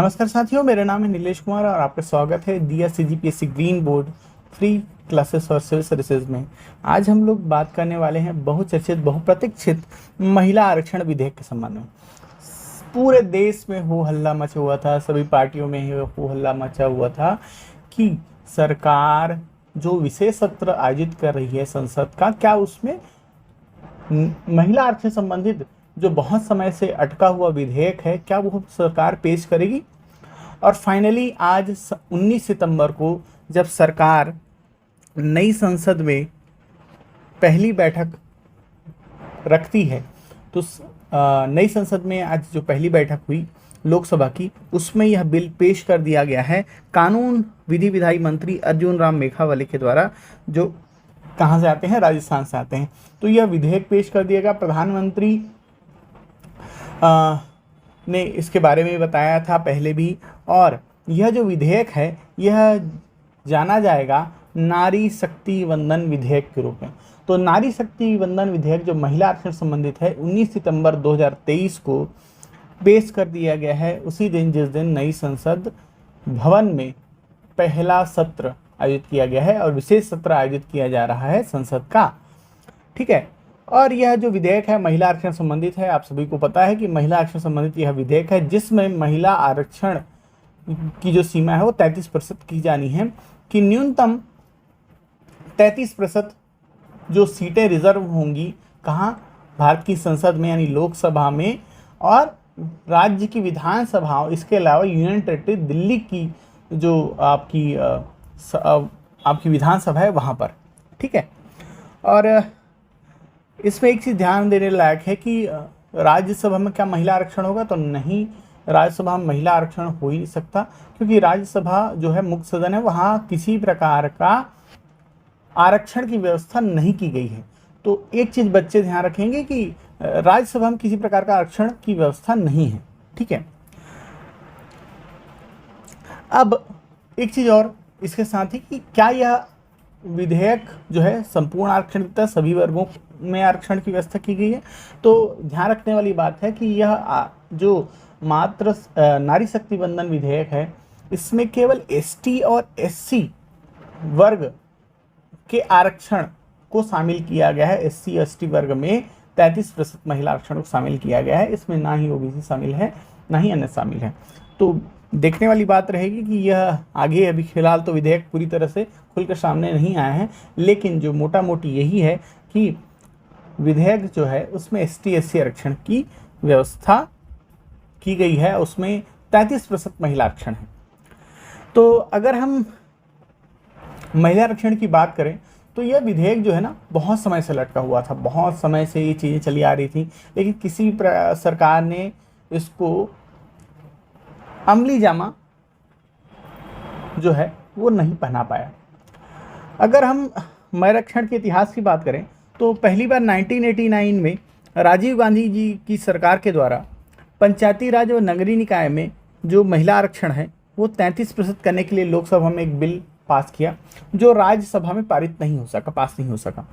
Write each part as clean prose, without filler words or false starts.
नमस्कार साथियों, मेरा नाम है नीलेश कुमार और आपका स्वागत है दिया CGPSC green board free classes और सिविल सर्विसेज में। आज हम लोग बात करने वाले हैं बहुचर्चित बहुप्रतीक्षित महिला आरक्षण विधेयक के संबंध में। पूरे देश में हो हल्ला मचा हुआ था, सभी पार्टियों में ही हो हल्ला मचा हुआ था कि सरकार जो विशेष सत्र आयोजित कर रही है संसद का, क्या उसमें महिला आरक्षण संबंधित जो बहुत समय से अटका हुआ विधेयक है क्या वो सरकार पेश करेगी। और फाइनली आज 19 सितंबर को जब सरकार नई संसद में पहली बैठक रखती है तो नई संसद में आज जो पहली बैठक हुई लोकसभा की, उसमें यह बिल पेश कर दिया गया है कानून विधि विधायी मंत्री अर्जुन राम मेघवाले के द्वारा, जो कहाँ से आते हैं, राजस्थान से आते हैं। तो यह विधेयक पेश कर दिया गया। प्रधानमंत्री ने इसके बारे में बताया था पहले भी, और यह जो विधेयक है यह जाना जाएगा नारी शक्ति वंदन विधेयक के रूप में। तो नारी शक्ति वंदन विधेयक जो महिला आरक्षण संबंधित है 19 सितंबर 2023 को पेश कर दिया गया है, उसी दिन जिस दिन नई संसद भवन में पहला सत्र आयोजित किया गया है और विशेष सत्र आयोजित किया जा रहा है संसद का। ठीक है, और यह जो विधेयक है महिला आरक्षण संबंधित है। आप सभी को पता है कि महिला आरक्षण संबंधित यह विधेयक है जिसमें महिला आरक्षण की जो सीमा है वो 33% की जानी है, कि न्यूनतम 33% जो सीटें रिजर्व होंगी, कहाँ, भारत की संसद में यानी लोकसभा में और राज्य की विधानसभाओं, इसके अलावा यूनियन टेरिटरी दिल्ली की जो आपकी विधानसभा है वहाँ पर। ठीक है, और इसमें एक चीज़ ध्यान देने लायक है कि राज्यसभा में क्या महिला आरक्षण होगा, तो नहीं, राज्यसभा में महिला आरक्षण हो ही नहीं सकता, क्योंकि राज्यसभा जो है मुख्य सदन है, वहाँ किसी प्रकार का आरक्षण की व्यवस्था नहीं की गई है। तो एक चीज़ बच्चे ध्यान रखेंगे कि राज्यसभा में किसी प्रकार का आरक्षण की व्यवस्था नहीं है। ठीक है, अब एक चीज़ और इसके साथ ही कि क्या यह विधेयक जो है संपूर्ण आरक्षण देता है, सभी वर्गों में आरक्षण की व्यवस्था की गई है। तो ध्यान रखने वाली बात है कि यह जो मात्र नारी शक्ति वंदन विधेयक है, इसमें केवल एसटी और एससी वर्ग के आरक्षण को शामिल किया गया है। एससी एसटी वर्ग में 33% महिला आरक्षण को शामिल किया गया है। इसमें ना ही ओबीसी शामिल है ना ही अन्य शामिल है। तो देखने वाली बात रहेगी कि यह आगे, अभी फिलहाल तो विधेयक पूरी तरह से खुलकर सामने नहीं आया है, लेकिन जो मोटा मोटी यही है कि विधेयक जो है उसमें एसटी एससी आरक्षण की व्यवस्था की गई है, उसमें 33% महिला आरक्षण है। तो अगर हम महिला आरक्षण की बात करें तो यह विधेयक जो है ना बहुत समय से लटका हुआ था, बहुत समय से ये चीज़ें चली आ रही थी, लेकिन किसी सरकार ने इसको अमली जामा जो है वो नहीं पहना पाया। अगर हम महिला आरक्षण के इतिहास की बात करें तो पहली बार 1989 में राजीव गांधी जी की सरकार के द्वारा पंचायती राज और नगरीय निकाय में जो महिला आरक्षण है वो 33% करने के लिए लोकसभा में एक बिल पास किया, जो राज्यसभा में पारित नहीं हो सका, पास नहीं हो सका।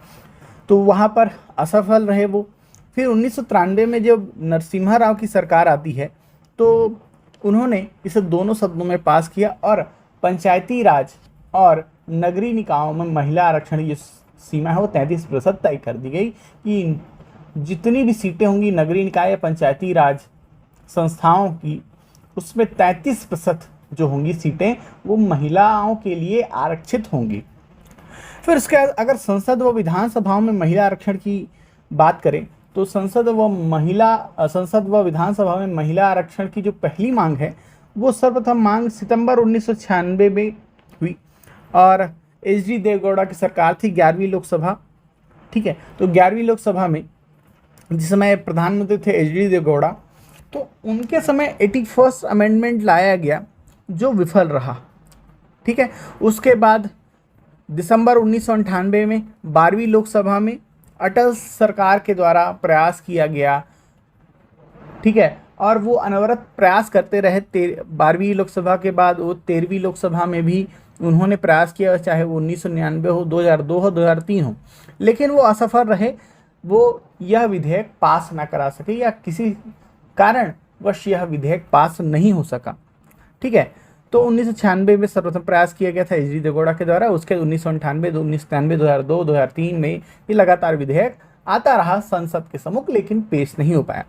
तो वहाँ पर असफल रहे वो। फिर 1993 में जब नरसिम्हा राव की सरकार आती है तो उन्होंने इसे दोनों सदनों में पास किया और पंचायती राज और नगरीय निकायों में महिला आरक्षण की सीमा है वो 33% तय कर दी गई कि जितनी भी सीटें होंगी नगरीय निकाय या पंचायती राज संस्थाओं की, उसमें 33% जो होंगी सीटें वो महिलाओं के लिए आरक्षित होंगी। फिर इसके बाद अगर संसद व विधानसभाओं में महिला आरक्षण की बात करें तो संसद व विधानसभा में महिला आरक्षण की जो पहली मांग है वो सर्वप्रथम मांग सितंबर 1996 में हुई और एच डी देवगौड़ा की सरकार थी, 11वीं लोकसभा। ठीक है, तो 11वीं लोकसभा में जिस समय प्रधानमंत्री थे एच डी देवगौड़ा, तो उनके समय 81st अमेंडमेंट लाया गया जो विफल रहा। ठीक है, उसके बाद दिसंबर 1998 में 12वीं लोकसभा में अटल सरकार के द्वारा प्रयास किया गया। ठीक है, और वो अनवरत प्रयास करते रहे। 12वीं लोकसभा के बाद वो 13वीं लोकसभा में भी उन्होंने प्रयास किया, चाहे वो 1999 हो, 2002 हो, 2003 हो, लेकिन वो असफल रहे। वो यह विधेयक पास ना करा सके या किसी कारणवश यह विधेयक पास नहीं हो सका। ठीक है। तो 1996 में सर्वप्रथम प्रयास किया गया था एच.डी. देवेगौड़ा के द्वारा। उसके 1998, 1993, 2002, 2003 में ये लगातार विधेयक आता रहा संसद के सम्मुख, लेकिन पेश नहीं हो पाया।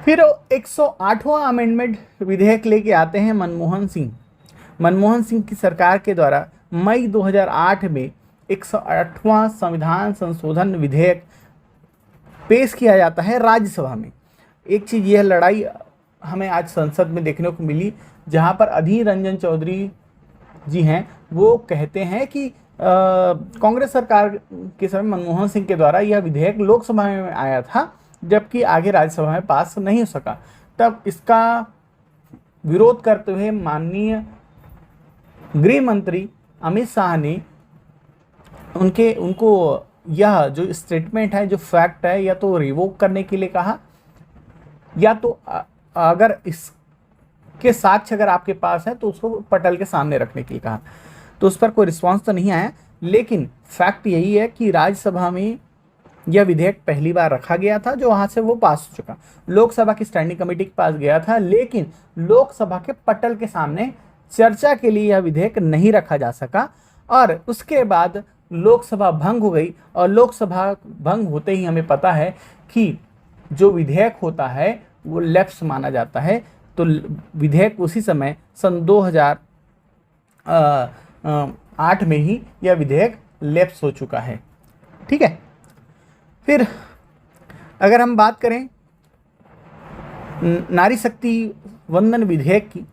फिर 108वां अमेंडमेंट विधेयक लेके आते हैं मनमोहन सिंह। मनमोहन सिंह की सरकार के द्वारा मई 2008 में 108वां संविधान संशोधन विधेयक पेश किया जाता है राज्यसभा में। एक चीज़ यह लड़ाई हमें आज संसद में देखने को मिली, जहां पर अधीर रंजन चौधरी जी हैं, वो कहते हैं कि कांग्रेस सरकार के समय मनमोहन सिंह के द्वारा यह विधेयक लोकसभा में आया था, जबकि आगे राज्यसभा में पास नहीं हो सका। तब इसका विरोध करते हुए माननीय गृह मंत्री अमित शाह ने उनको यह जो स्टेटमेंट है, जो फैक्ट है, या तो रिवोक करने के लिए कहा, या तो अगर इसके साक्ष्य अगर आपके पास है तो उसको पटल के सामने रखने के लिए कहा। तो उस पर कोई रिस्पांस तो नहीं आया, लेकिन फैक्ट यही है कि राज्यसभा में यह विधेयक पहली बार रखा गया था, जो वहाँ से वो पास हो चुका। लोकसभा की स्टैंडिंग कमेटी के पास गया था, लेकिन लोकसभा के पटल के सामने चर्चा के लिए यह विधेयक नहीं रखा जा सका, और उसके बाद लोकसभा भंग हो गई। और लोकसभा भंग होते ही हमें पता है कि जो विधेयक होता है वो लैप्स माना जाता है। तो विधेयक उसी समय सन 2008 में ही यह विधेयक लैप्स हो चुका है। ठीक है। फिर अगर हम बात करें नारी शक्ति वंदन विधेयक की,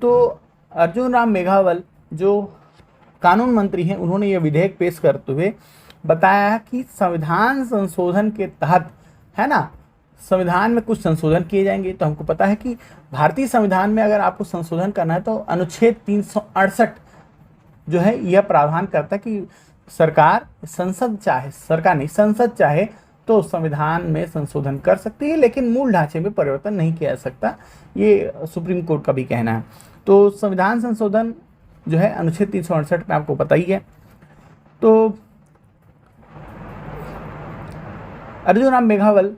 तो अर्जुन राम मेघवाल जो कानून मंत्री हैं, उन्होंने यह विधेयक पेश करते हुए बताया कि संविधान संशोधन के तहत, है ना, संविधान में कुछ संशोधन किए जाएंगे। तो हमको पता है कि भारतीय संविधान में अगर आपको संशोधन करना है तो अनुच्छेद 368 जो है यह प्रावधान करता है कि संसद चाहे तो संविधान में संशोधन कर सकती है, लेकिन मूल ढांचे में परिवर्तन नहीं किया जा सकता। ये सुप्रीम कोर्ट का भी कहना है। तो संविधान संशोधन जो है अनुच्छेद 368 में आपको पता ही है। तो अर्जुन राम मेघवाल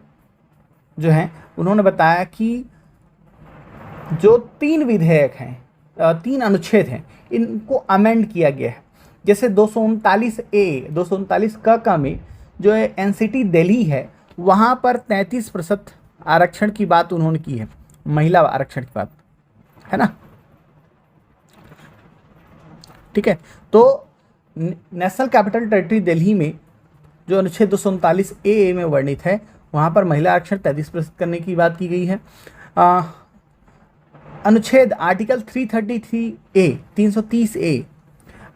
जो हैं, उन्होंने बताया कि जो 3 विधेयक हैं, 3 अनुच्छेद हैं, इनको अमेंड किया गया है। जैसे 239A, 239 क में जो है एनसीटी दिल्ली है, वहाँ पर 33% आरक्षण की बात उन्होंने की है, महिला आरक्षण की बात, है ना। ठीक है। तो नेशनल कैपिटल टेरिटरी दिल्ली में जो अनुच्छेद 239A में वर्णित है, वहाँ पर महिला आरक्षण 33% करने की बात की गई है। अनुच्छेद आर्टिकल 330A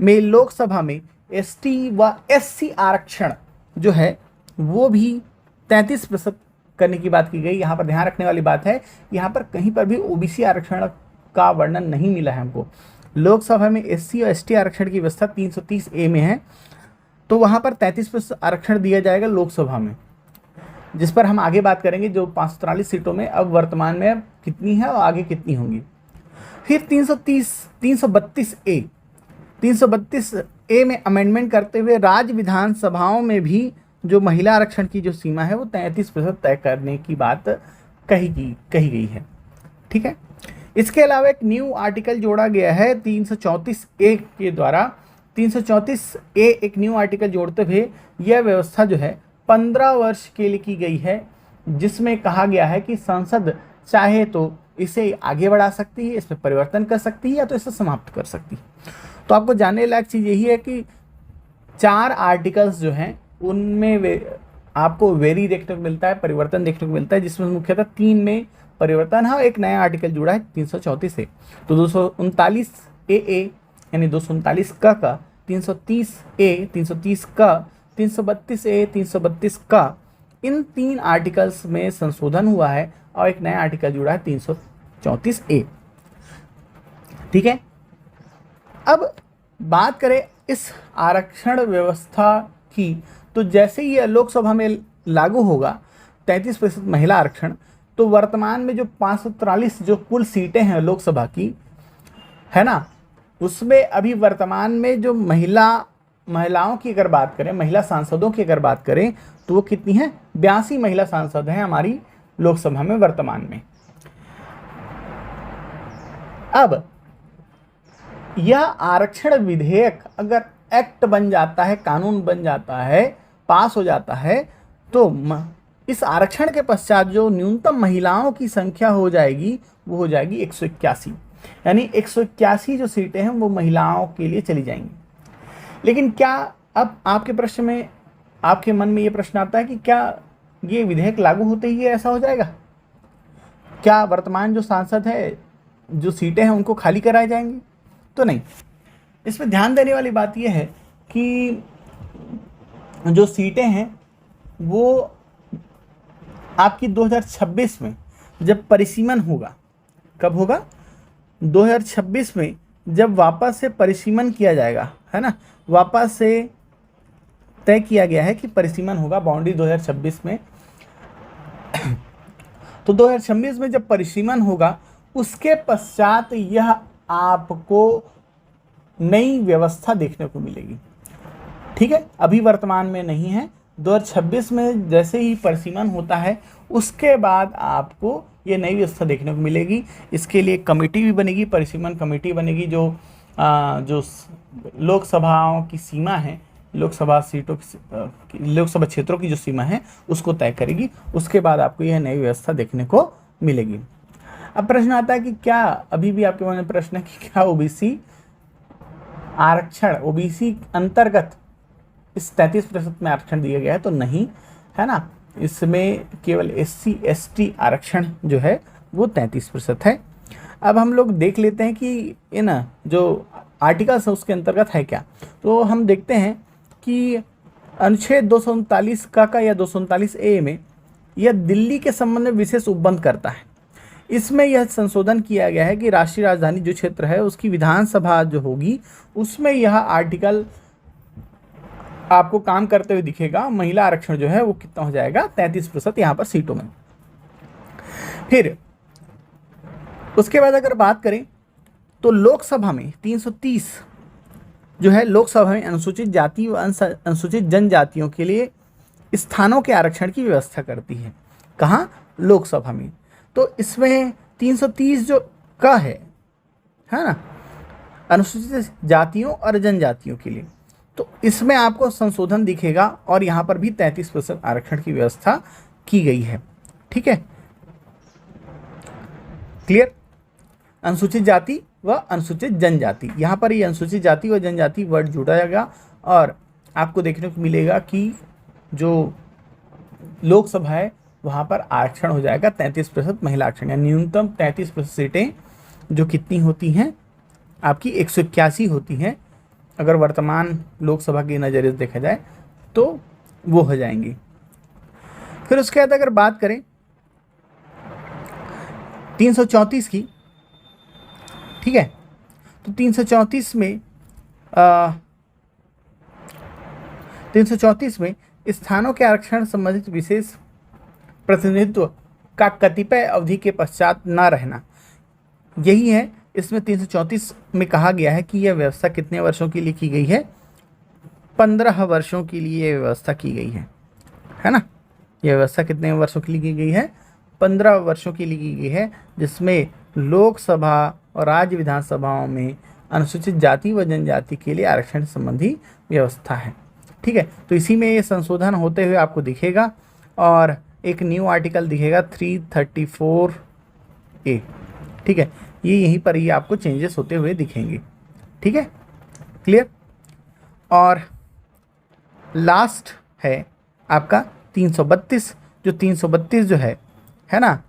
में लोकसभा में एसटी व एससी आरक्षण जो है वो भी 33% करने की बात की गई। यहाँ पर ध्यान रखने वाली बात है, यहाँ पर कहीं पर भी ओबीसी आरक्षण का वर्णन नहीं मिला है हमको। लोकसभा में एससी और एसटी आरक्षण की व्यवस्था 330A में है, तो वहाँ पर 33% आरक्षण दिया जाएगा लोकसभा में, जिस पर हम आगे बात करेंगे। जो 543 सीटों में अब वर्तमान में अब कितनी है और आगे कितनी होंगी। फिर 332A में अमेंडमेंट करते हुए राज्य विधानसभाओं में भी जो महिला आरक्षण की जो सीमा है वो 33% तय करने की बात कही गई है। ठीक है। इसके अलावा एक न्यू आर्टिकल जोड़ा गया है 334A के द्वारा। 334A एक न्यू आर्टिकल जोड़ते हुए यह व्यवस्था जो है 15 वर्ष के लिए की गई है, जिसमें कहा गया है कि संसद चाहे तो इसे आगे बढ़ा सकती है, इसमें परिवर्तन कर सकती है, या तो इसे समाप्त कर सकती है। तो आपको जानने लायक चीज़ यही है कि 4 आर्टिकल्स जो हैं उनमें आपको वेरी देखने को मिलता है, परिवर्तन देखने को मिलता है, जिसमें मुख्यतः 3 में परिवर्तन है। एक नया आर्टिकल जुड़ा है 334 से। तो 239AA यानी 239 का 330A, 330 का 332A, 332 का, इन 3 आर्टिकल्स में संशोधन हुआ है और एक नया आर्टिकल जुड़ा है 334A। ठीक है। अब बात करें इस आरक्षण व्यवस्था की, तो जैसे ही लोकसभा में लागू होगा 33% महिला आरक्षण, तो वर्तमान में जो 543 जो कुल सीटें हैं लोकसभा की, है ना, उसमें अभी वर्तमान में जो महिलाओं की अगर बात करें, महिला सांसदों की अगर बात करें, तो वो कितनी हैं? 82 महिला सांसद हैं हमारी लोकसभा में वर्तमान में। अब यह आरक्षण विधेयक अगर एक्ट बन जाता है, कानून बन जाता है, पास हो जाता है, तो इस आरक्षण के पश्चात जो न्यूनतम महिलाओं की संख्या हो जाएगी वो हो जाएगी 181। यानी 181 जो सीटें हैं वो महिलाओं के लिए चली जाएंगी। लेकिन क्या अब आपके प्रश्न में, आपके मन में ये प्रश्न आता है कि क्या ये विधेयक लागू होते ही ऐसा हो जाएगा? क्या वर्तमान जो सांसद है, जो सीटें हैं, उनको खाली कराए जाएंगी? तो नहीं। इसमें ध्यान देने वाली बात यह है कि जो सीटें हैं वो आपकी 2026 में जब परिसीमन होगा, कब होगा? 2026 में जब वापस से परिसीमन किया जाएगा, है ना, वापस से तय किया गया है कि परिसीमन होगा बाउंड्री 2026 में। तो 2026 में जब परिसीमन होगा उसके पश्चात यह आपको नई व्यवस्था देखने को मिलेगी। ठीक है, अभी वर्तमान में नहीं है। 2026 में जैसे ही परिसीमन होता है उसके बाद आपको ये नई व्यवस्था देखने को मिलेगी। इसके लिए कमेटी भी बनेगी, परिसीमन कमेटी बनेगी, जो लोकसभाओं की सीमा है, लोकसभा सीटों की, लोकसभा क्षेत्रों की जो सीमा है उसको तय करेगी। उसके बाद आपको यह नई व्यवस्था देखने को मिलेगी। अब प्रश्न आता है कि क्या, अभी भी आपके मन में प्रश्न है कि क्या ओबीसी आरक्षण, ओबीसी अंतर्गत इस 33% में आरक्षण दिया गया है? तो नहीं, है ना, इसमें केवल SC ST आरक्षण जो है वो 33% है। अब हम लोग देख लेते हैं कि इन जो आर्टिकल्स है उसके अंतर्गत है क्या। तो हम देखते हैं कि अनुच्छेद 239 का या 239A में यह दिल्ली के संबंध में विशेष उपबंध करता है। इसमें यह संशोधन किया गया है कि राष्ट्रीय राजधानी जो क्षेत्र है उसकी विधानसभा जो होगी उसमें यह आर्टिकल आपको काम करते हुए दिखेगा। महिला आरक्षण जो है वो कितना हो जाएगा? 33% यहाँ पर सीटों में। फिर उसके बाद अगर बात करें तो लोकसभा में 330 जो है, लोकसभा में अनुसूचित जाति व अनुसूचित जनजातियों के लिए स्थानों के आरक्षण की व्यवस्था करती है। कहाँ? लोकसभा में। तो इसमें 330 जो का है ना, अनुसूचित जातियों और जनजातियों के लिए, तो इसमें आपको संशोधन दिखेगा और यहाँ पर भी 33% आरक्षण की व्यवस्था की गई है। ठीक है, क्लियर? अनुसूचित जाति व अनुसूचित जनजाति, यहाँ पर ये अनुसूचित जाति व जनजाति वर्ड जुड़ा जाएगा और आपको देखने को मिलेगा कि जो लोकसभा है वहाँ पर आरक्षण हो जाएगा 33% महिला आरक्षण, यानी न्यूनतम 33% सीटें जो कितनी होती हैं आपकी 181 होती हैं। अगर वर्तमान लोकसभा के नज़रिए से देखा जाए तो वो हो जाएंगी। फिर उसके बाद अगर बात करें 334 की, ठीक है, तो 334 में 334 में स्थानों के आरक्षण संबंधित विशेष प्रतिनिधित्व का कतिपय अवधि के पश्चात न रहना, यही है। इसमें 334 में कहा गया है कि यह व्यवस्था कितने वर्षों के लिए की गई है? 15 वर्षों के लिए यह व्यवस्था की गई है ना। यह व्यवस्था कितने वर्षों के लिए की गई है? 15 वर्षों के लिए की गई है, जिसमें लोकसभा और राज्य विधानसभाओं में अनुसूचित जाति व जनजाति के लिए आरक्षण संबंधी व्यवस्था है। ठीक है, तो इसी में ये संशोधन होते हुए आपको दिखेगा और एक न्यू आर्टिकल दिखेगा 334A। ठीक है, ये यहीं पर ही आपको चेंजेस होते हुए दिखेंगे। ठीक है, क्लियर? और लास्ट है आपका 332, जो 332 जो है ना,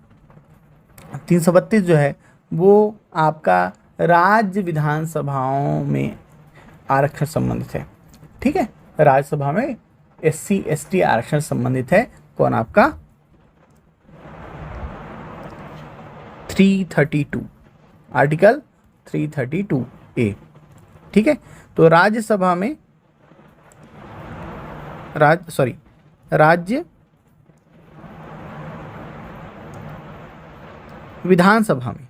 332 जो है वो आपका राज्य विधानसभाओं में आरक्षण संबंधित है। ठीक है, राज्यसभा में SC ST आरक्षण संबंधित है। कौन? आपका 332, आर्टिकल 332A। ठीक है, तो राज्यसभा में राज्य विधानसभा में,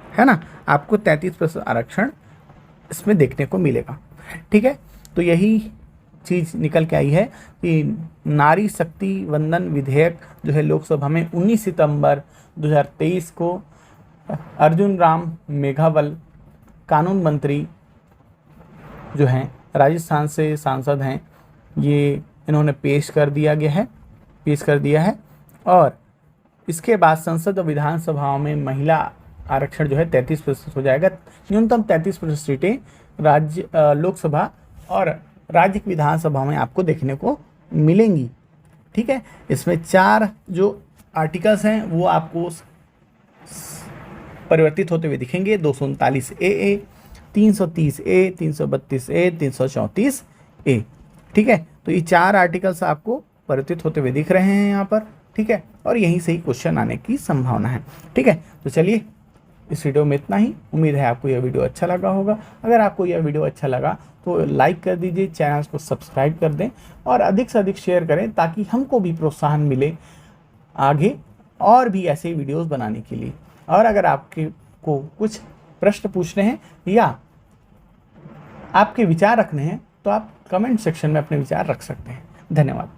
है ना, आपको 33% आरक्षण इसमें देखने को मिलेगा। ठीक है, तो यही चीज़ निकल के आई है कि नारी शक्ति वंदन विधेयक जो है लोकसभा में 19 सितंबर 2023 को अर्जुन राम मेघावल कानून मंत्री जो हैं, राजस्थान से सांसद हैं, ये इन्होंने पेश कर दिया है। और इसके बाद संसद और विधानसभाओं में महिला आरक्षण जो है 33% हो जाएगा। न्यूनतम 33% सीटें लोकसभा और राज्य की विधानसभा में आपको देखने को मिलेंगी। ठीक है, इसमें 4 जो आर्टिकल्स हैं वो आपको परिवर्तित होते हुए दिखेंगे। 239 ए, 330 ए, 332 ए, 334 ए। ठीक है, तो ये 4 आर्टिकल्स आपको परिवर्तित होते हुए दिख रहे हैं यहाँ पर। ठीक है, और यहीं से ही क्वेश्चन आने की संभावना है। ठीक है, तो चलिए इस वीडियो में इतना ही। उम्मीद है आपको यह वीडियो अच्छा लगा होगा। अगर आपको यह वीडियो अच्छा लगा तो लाइक कर दीजिए, चैनल को सब्सक्राइब कर दें और अधिक से अधिक शेयर करें, ताकि हमको भी प्रोत्साहन मिले आगे और भी ऐसे वीडियोस बनाने के लिए। और अगर आपके को कुछ प्रश्न पूछने हैं या आपके विचार रखने हैं तो आप कमेंट सेक्शन में अपने विचार रख सकते हैं। धन्यवाद।